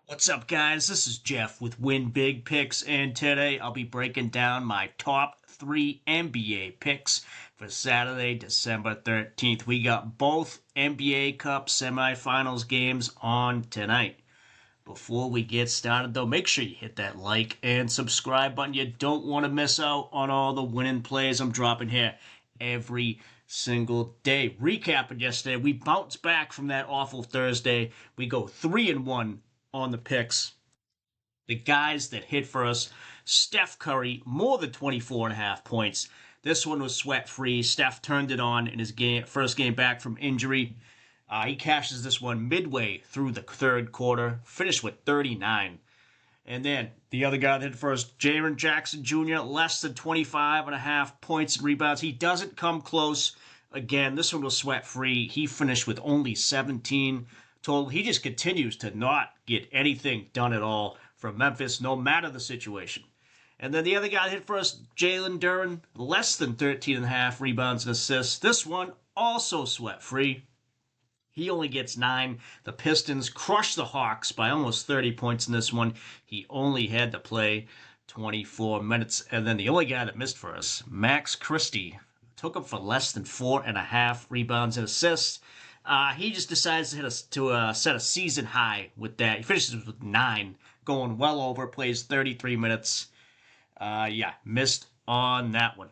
What's up, guys? This is Jeff with WINBIGPICKS, and today I'll be breaking down my top 3 NBA picks for Saturday, December 13th. We got both NBA Cup semifinals games on tonight. Before we get started, though, make sure you hit that like and subscribe button. You don't want to miss out on all the winning plays I'm dropping here every single day. Recapping yesterday, we bounced back from that awful Thursday. We go 3-1 on the picks. The guys that hit for us: Steph Curry, more than 24.5 points. This one was sweat-free. Steph turned it on in his first game back from injury. He cashes this one midway through the third quarter, finished with 39. And then the other guy that hit first, Jaren Jackson Jr., less than 25.5 points and rebounds. He doesn't come close. Again, this one was sweat-free. He finished with only 17 total. He just continues to not get anything done at all from Memphis, no matter the situation. And then the other guy that hit first, Jalen Duren, less than 13.5 rebounds and assists. This one also sweat-free. He only gets 9. The Pistons crushed the Hawks by almost 30 points in this one. He only had to play 24 minutes. And then the only guy that missed for us, Max Christie, took him for less than 4.5 rebounds and assists. He just decides to set a season high with that. He finishes with 9, going well over, plays 33 minutes. Missed on that one.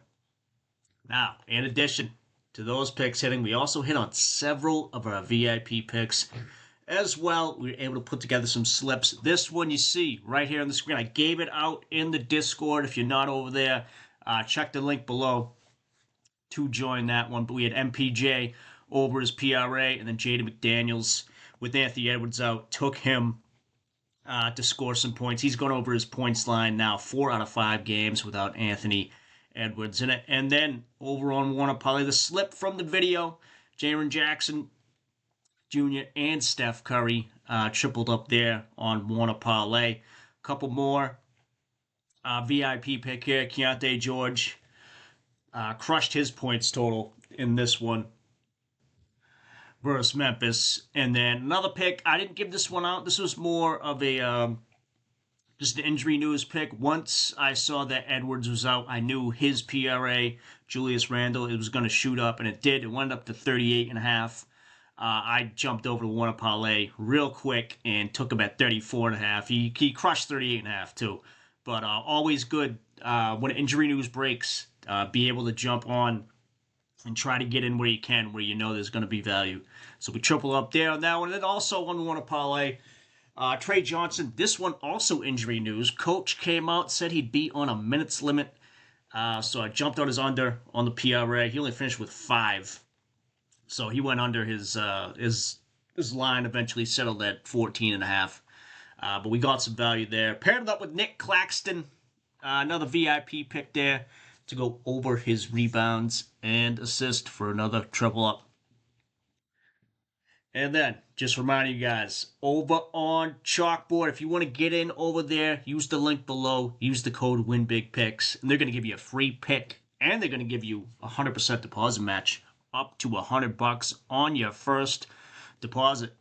Now, in addition to those picks hitting, we also hit on several of our VIP picks as well. We were able to put together some slips. This one you see right here on the screen. I gave it out in the Discord. If you're not over there, check the link below to join that one. But we had MPJ over his PRA, and then Jaden McDaniels with Anthony Edwards out took him to score some points. He's gone over his points line now 4 out of 5 games without Anthony Edwards in it. And then over on Warner Parlay, the slip from the video, Jaren Jackson Jr. and Steph Curry tripled up there on Warner Parlay. A couple more VIP pick here. Keontae George crushed his points total in this one versus Memphis. And then another pick, I didn't give this one out. This was more of a just an injury news pick. Once I saw that Edwards was out, I knew his PRA, Julius Randle, it was going to shoot up, and it did. It went up to 38.5. I jumped over to Warner Parlay real quick and took him at 34.5. He crushed 38.5 too. But always good when injury news breaks, be able to jump on and try to get in where you can, where you know there's going to be value. So we triple up there on that one. And then also on Warner Parlay, Trey Johnson, this one also injury news. Coach came out, said he'd be on a minutes limit. So I jumped on his under on the PRA. He only finished with 5. So he went under his line, eventually settled at 14.5. But we got some value there. Paired it up with Nick Claxton, another VIP pick there, to go over his rebounds and assist for another triple up. And then, just reminding you guys, over on Chalkboard, if you want to get in over there, use the link below, use the code WINBIGPICKS, and they're going to give you a free pick, and they're going to give you a 100% deposit match up to $100 on your first deposit.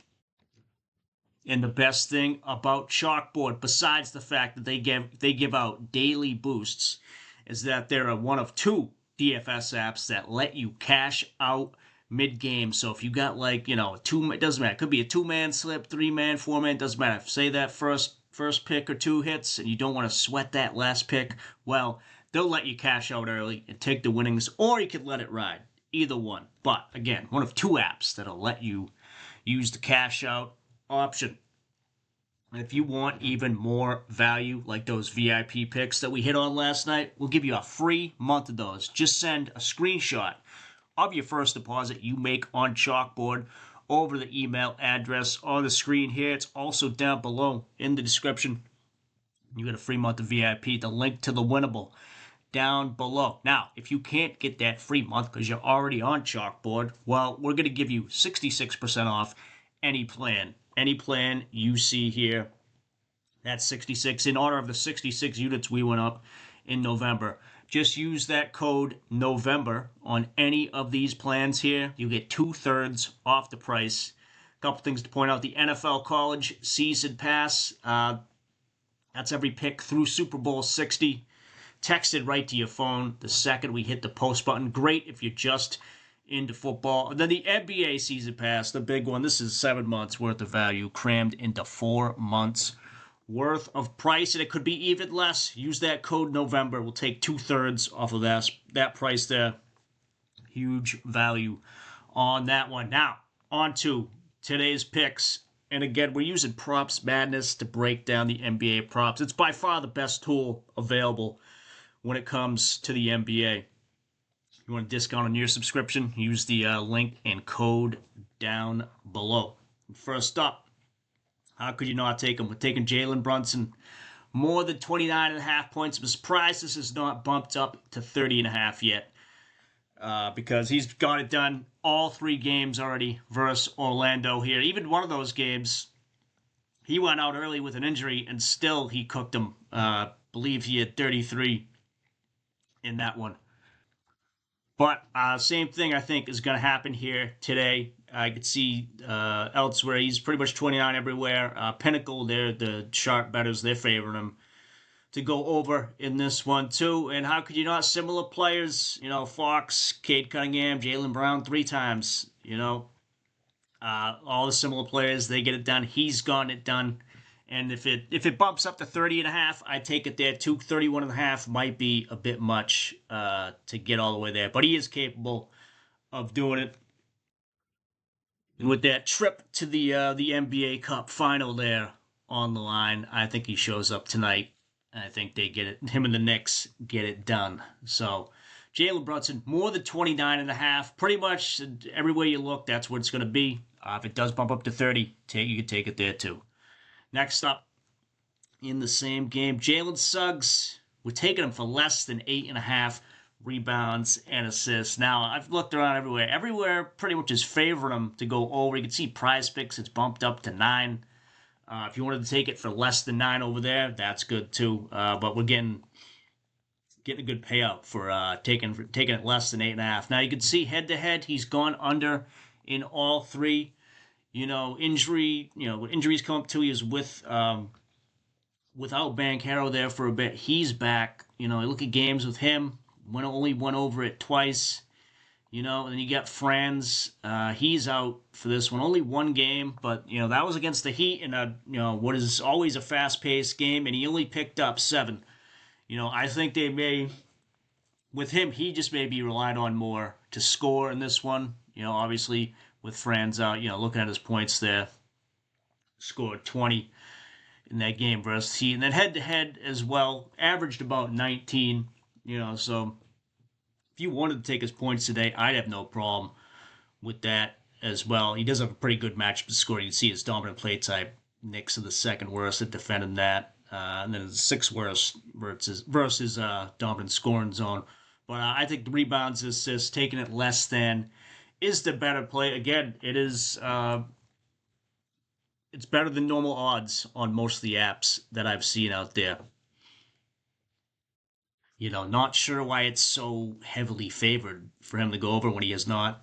And the best thing about Chalkboard, besides the fact that they give out daily boosts, is that they're one of 2 DFS apps that let you cash out mid-game. So if you got it doesn't matter. It could be a 2-man slip, 3-man, 4-man, doesn't matter. Say that first pick or 2 hits and you don't want to sweat that last pick, well, they'll let you cash out early and take the winnings, or you could let it ride. Either one. But again, one of 2 apps that'll let you use the cash out option. And if you want even more value, like those VIP picks that we hit on last night, we'll give you a free month of those. Just send a screenshot of your first deposit you make on Chalkboard over the email address on the screen here. It's also down below in the description. You get a free month of VIP, the link to the winnable down below. Now, if you can't get that free month because you're already on Chalkboard, well, we're going to give you 66% off any plan. Any plan you see here, that's 66. In honor of the 66 units we went up in November. Just use that code November on any of these plans here. You get 2/3 off the price. A couple things to point out. The NFL College Season Pass, that's every pick through Super Bowl 60. Texted right to your phone the second we hit the post button. Great if you're just into football. And then the NBA Season Pass, the big one. This is 7 months worth of value crammed into 4 months worth of price, and it could be even less. Use that code November. We'll take 2/3 off of that price there. Huge value on that one. Now, on to today's picks. And again, we're using Props Madness to break down the NBA props. It's by far the best tool available when it comes to the NBA. You want a discount on your subscription? Use the link and code down below. First up, how could you not take him? We're taking Jalen Brunson. More than 29.5 points. I'm surprised this is not bumped up to 30.5 yet. Because he's got it done all 3 games already versus Orlando here. Even one of those games, he went out early with an injury, and still he cooked him. Believe he had 33 in that one. But same thing, I think, is going to happen here today. I could see elsewhere. He's pretty much 29 everywhere. Pinnacle, the sharp bettors, they're favoring him to go over in this one, too. And how could you not? Similar players, Fox, Cade Cunningham, Jaylen Brown 3 times, all the similar players, they get it done. He's gotten it done. And if it bumps up to 30.5, I take it there too. 31.5 might be a bit much to get all the way there, but he is capable of doing it. And with that trip to the NBA Cup final there on the line, I think he shows up tonight. I think they get it. Him and the Knicks get it done. So Jalen Brunson, more than 29.5. Pretty much everywhere you look, that's what it's going to be. If it does bump up to 30, you can take it there too. Next up, in the same game, Jalen Suggs. We're taking him for less than 8.5 rebounds and assists. Now, I've looked around everywhere. Everywhere pretty much is favoring him to go over. You can see Prizepicks, it's bumped up to 9. If you wanted to take it for less than 9 over there, that's good too. But we're getting a good payout for taking it less than 8.5. Now, you can see head-to-head, he's gone under in all 3. Injury, when injuries come up to, he was without Banchero there for a bit. He's back. Look at games with him. Only went over it twice. And then you got Franz. He's out for this one. Only 1 game, but, that was against the Heat in what is always a fast-paced game, and he only picked up 7. I think they may, with him, he just may be relied on more to score in this one. Obviously, with Franz out, looking at his points there, scored 20 in that game versus Heat. And then head-to-head as well, averaged about 19, so if you wanted to take his points today, I'd have no problem with that as well. He does have a pretty good matchup to score. You can see his dominant play type. Knicks are the 2nd worst at defending that. And then the 6th worst versus dominant scoring zone. But I think the rebounds, assists, taking it less than is the better play. Again, it's better than normal odds on most of the apps that I've seen out there. Not sure why it's so heavily favored for him to go over when he has not.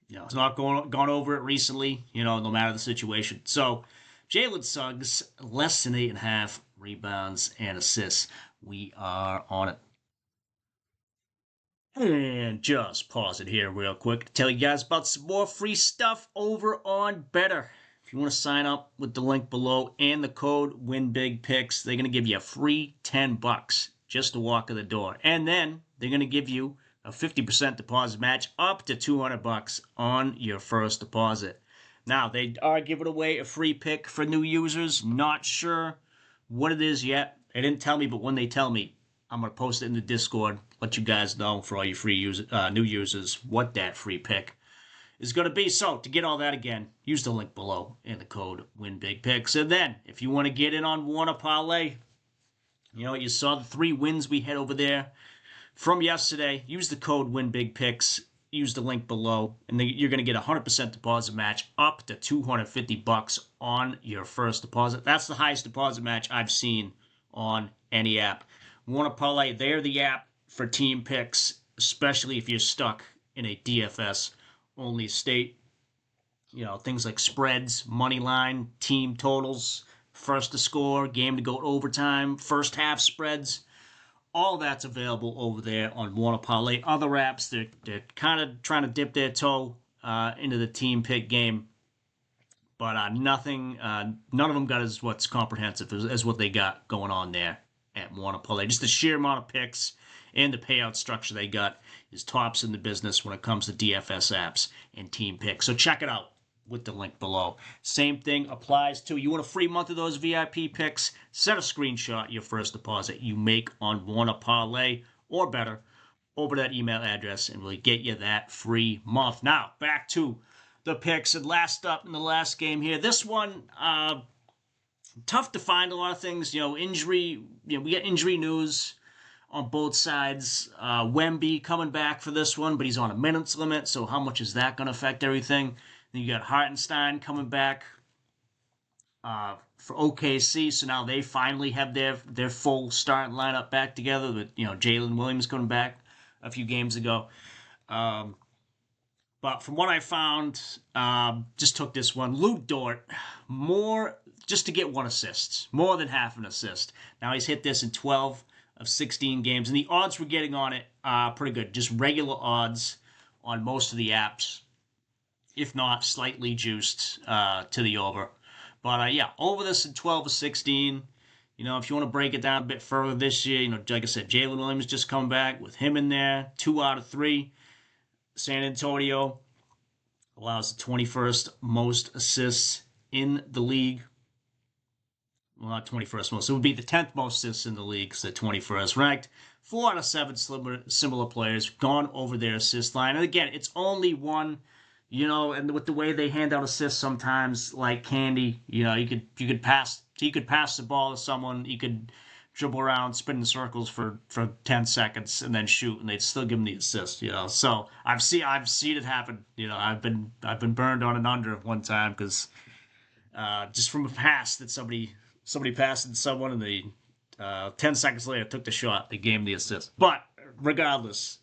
He's not gone over it recently, no matter the situation. So, Jalen Suggs, less than 8.5 rebounds and assists. We are on it. And just pause it here real quick to tell you guys about some more free stuff over on Betr. If you want to sign up with the link below and the code WINBIGPICKS, they're going to give you a free $10 just to walk in the door. And then they're going to give you a 50% deposit match up to $200 on your first deposit. Now, they are giving away a free pick for new users. Not sure what it is yet. They didn't tell me, but when they tell me, I'm going to post it in the Discord, let you guys know for all you new users what that free pick is going to be. So, to get all that again, use the link below and the code WINBIGPICKS. And then, if you want to get in on one Parlay, you saw the 3 wins we had over there from yesterday. Use the code WINBIGPICKS. Use the link below, and then you're going to get a 100% deposit match up to $250 on your first deposit. That's the highest deposit match I've seen on any app. Want to Parlay? They're the app for team picks, especially if you're stuck in a DFS-only state. things like spreads, money line, team totals, first to score, game to go overtime, first half spreads. All that's available over there on Warner Parlay. Other apps, they're kind of trying to dip their toe into the team pick game, but nothing, none of them got as what's comprehensive as what they got going on there at Warner Parlay. Just the sheer amount of picks and the payout structure they got is tops in the business when it comes to DFS apps and team picks. So check it out with the link below. Same thing applies to you want a free month of those VIP picks. Set a screenshot your first deposit you make on Warner Parlay or Betr over that email address, and we'll get you that free month. Now back to the picks, and last up in the last game here. This one, tough to find a lot of things. Injury. We got injury news on both sides. Wemby coming back for this one, but he's on a minutes limit, so how much is that going to affect everything? Then you got Hartenstein coming back for OKC, so now they finally have their full starting lineup back together. With Jalen Williams coming back a few games ago. But from what I found, just took this one. Lou Dort, more just to get 1 assist, more than half an assist. Now he's hit this in 12 of 16 games, and the odds we're getting on it are pretty good. Just regular odds on most of the apps, if not slightly juiced to the over. But yeah, over this in 12 of 16. If you want to break it down a bit further this year, like I said, Jalen Williams just come back with him in there. 2 out of 3. San Antonio allows the 21st most assists in the league. Well, not 21st most. It would be the 10th most assists in the league, so 21st ranked. 4 out of 7 similar players gone over their assist line. And again, it's only one, and with the way they hand out assists sometimes, like candy, you could pass the ball to someone, you could dribble around, spin in circles for 10 seconds, and then shoot, and they'd still give them the assist. So I've seen it happen. I've been burned on an under one time because just from a pass that somebody passed to someone, and they 10 seconds later took the shot, they gave them the assist. But regardless,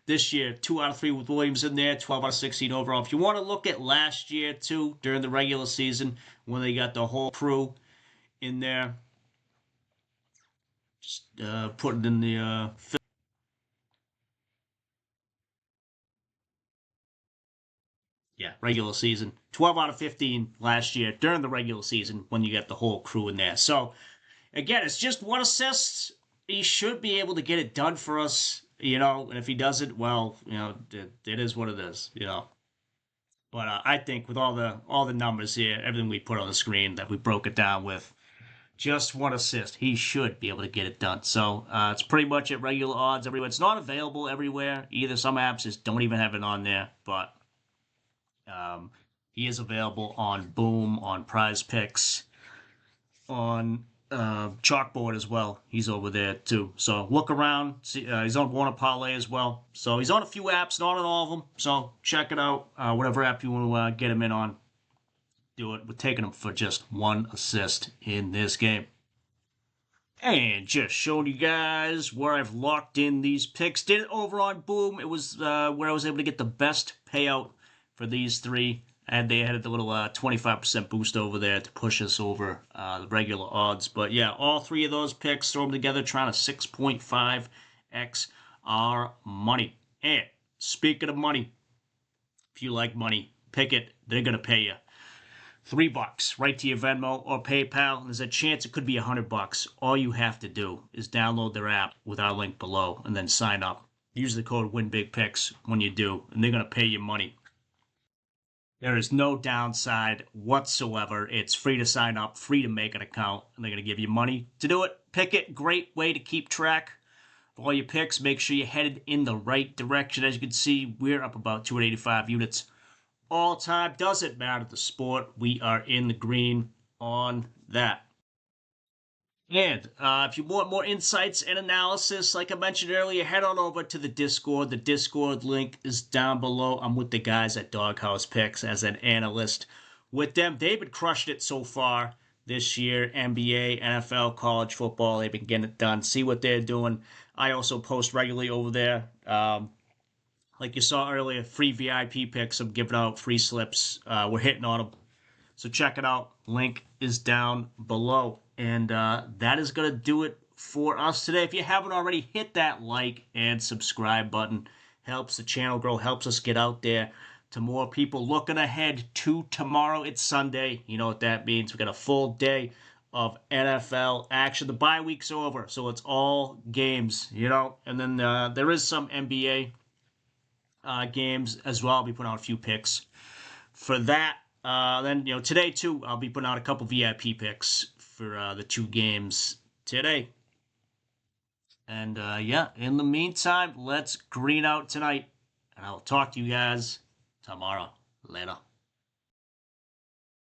this year 2 out of 3 with Williams in there, 12 out of 16 overall. If you want to look at last year too, during the regular season when they got the whole crew in there. Just put it in the regular season. 12 out of 15 last year during the regular season when you get the whole crew in there. So again, it's just 1 assist. He should be able to get it done for us, and if he doesn't, well, it is what it is, But I think with all the numbers here, everything we put on the screen that we broke it down with, just 1 assist, he should be able to get it done. So it's pretty much at regular odds everywhere. It's not available everywhere either. Some apps just don't even have it on there, but he is available on Boom, on Prizepicks, on Chalkboard as well. He's over there too. So look around. See, he's on Warner Parlay as well. So he's on a few apps, not on all of them. So check it out. Whatever app you want to get him in on, do it. We're taking him for just 1 assist in this game. And just showing you guys where I've locked in these picks. Did it over on Boom. It was where I was able to get the best payout for these 3. And they had the little 25% boost over there to push us over the regular odds. But yeah, all 3 of those picks, throw them together, trying to 6.5x our money. And speaking of money, if you like money, pick it. They're going to pay you $3 right to your Venmo or PayPal. And there's a chance it could be $100. All you have to do is download their app with our link below and then sign up. Use the code WINBIGPICKS when you do, and they're going to pay you money. There is no downside whatsoever. It's free to sign up, free to make an account, and they're going to give you money to do it. Pick it. Great way to keep track of all your picks. Make sure you're headed in the right direction. As you can see, we're up about 285 units all time. Doesn't matter the sport. We are in the green on that. And if you want more insights and analysis, like I mentioned earlier, head on over to the Discord. The Discord link is down below. I'm with the guys at Doghouse Picks as an analyst with them. They've been crushing it so far this year. NBA, NFL, college football, they've been getting it done. See what they're doing. I also post regularly over there. Like you saw earlier, free VIP picks. I'm giving out free slips. We're hitting on them. So check it out. Link is down below. And that is going to do it for us today. If you haven't already, hit that like and subscribe button. Helps the channel grow, helps us get out there to more people. Looking ahead to tomorrow, it's Sunday. You know what that means. We got a full day of NFL action. The bye week's over, so it's all games, you know. And then there is some NBA games as well. I'll be putting out a few picks for that. Then, you know, today, too, I'll be putting out a couple VIP picks for the 2 games today. And, yeah, in the meantime, let's green out tonight. And I'll talk to you guys tomorrow. Later.